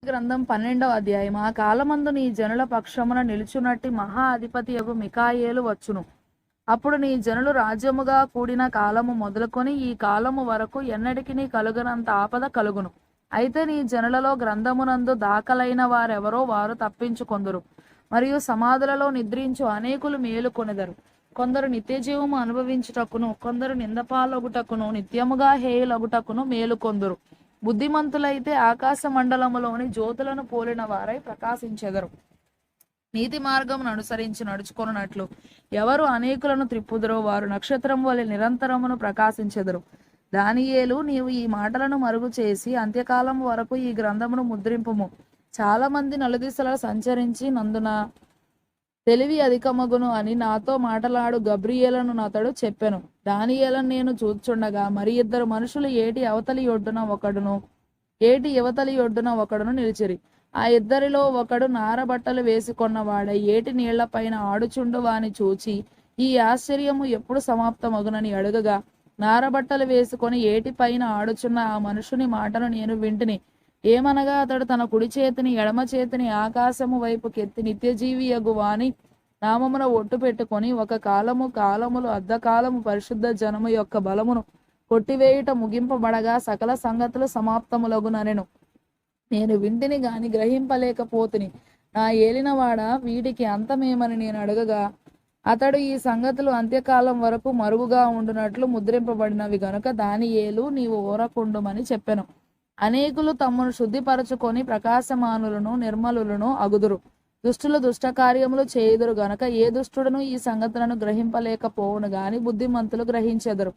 గ్రంథం 12వ అధ్యాయం. ఆ కాలమందు నీ జనుల పక్షమున నిలుచున్నట్టి మహా అధిపతియగు మిఖాయేలు వచ్చును. అప్పుడు నీ జనులు రాజ్యముగా కూడిన కాలము మొదలుకొని ఈ కాలము వరకు ఎన్నటికినీ కలుగనంత ఆపద కలుగును. అయితే నీ జనులలో గ్రంథమునందు దాఖలైన వారెవరో వారు తప్పించుకొందురు. మరియు సమాధులలో నిద్రించు అనేకులు మేలుకొనెదరు. కొందరు నిత్యజీవము అనుభవించుటకును, కొందరు నిందపాలొగుటకును, నిత్యముగా హేయులగుటకును మేలుకొందురు. బుద్ధిమంతులైతే ఆకాశ మండలములోని జ్యోతులను పోలిన వారై ప్రకాశించెదరు. నీతి మార్గమును అనుసరించి నడుచుకొనున్నట్లు ఎవరు అనేకులను త్రిప్పుదురో వారు నక్షత్రం వలె నిరంతరమును ప్రకాశించెదరు. దానియేలు, నీవు ఈ మాటలను మరుగు చేసి అంత్యకాలం వరకు ఈ గ్రంథమును ముద్రింపుము. చాలా మంది నలుదిశలలో సంచరించి నందున తెలివి అధికమగును అని నాతో మాటలాడు గబ్రియేలను అతడు చెప్పెను. దానియేలను నేను చూచుచుండగా మరి ఇద్దరు మనుషులు ఏటి అవతలి యువతలి ఒడ్డున నిలిచిరి. ఆ ఇద్దరిలో ఒకడు నారబట్టలు వేసుకొన్నవాడై ఏటి నీళ్లపైన ఆడుచుండు వాని చూచి ఈ ఆశ్చర్యము ఎప్పుడు సమాప్తమగునని అడుగగా, నారబట్టలు వేసుకొని ఏటిపైన ఆడుచున్న ఆ మనుషుని మాటను నేను వింటిని. ఏమనగా అతడు తన కుడి చేతిని ఎడమ చేతిని ఆకాశము వైపు కెత్తి నిత్యజీవియగు వాని నామమున ఒట్టు పెట్టుకొని ఒక కాలములు అర్ధకాలము పరిశుద్ధ జనము యొక్క బలమును కొట్టివేయుట ముగింపబడగా సకల సంగతులు సమాప్తములగుననెను. నేను వింటిని గాని గ్రహింపలేకపోతిని. నా ఏలినవాడ, వీటికి అంతమేమని నేను అడగగా అతడు ఈ సంగతులు అంత్యకాలం వరకు మరుగుగా ఉండునట్లు ముద్రింపబడినవి గనుక దానియేలు, నీవు ఊరకుండుమని చెప్పెను. అనేకులు తమ్మును శుద్ధిపరచుకొని ప్రకాశమానులను నిర్మలులను అగుదురు. దుష్టులు దుష్టకార్యములు చేయుదురు గనక ఏ దుష్టుడును ఈ సంగతులను గ్రహింపలేకపోవును గాని బుద్ధిమంతులు గ్రహించెదరు.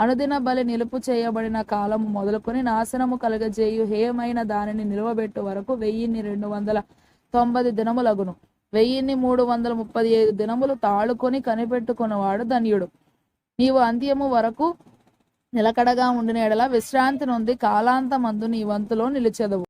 అనుదిన బలి నిలుపు చేయబడిన కాలము మొదలుకొని నాశనము కలగజేయు హేయమైన దానిని నిలువబెట్టు వరకు 1290 దినములగును. 1335 దినములు తాళుకొని కనిపెట్టుకున్నవాడు ధన్యుడు. నీవు అంత్యము వరకు నిలకడగా ఉండిన ఎడల విశ్రాంతి నొంది కాలాంతమందు నీ వంతులో నిలిచెదవు.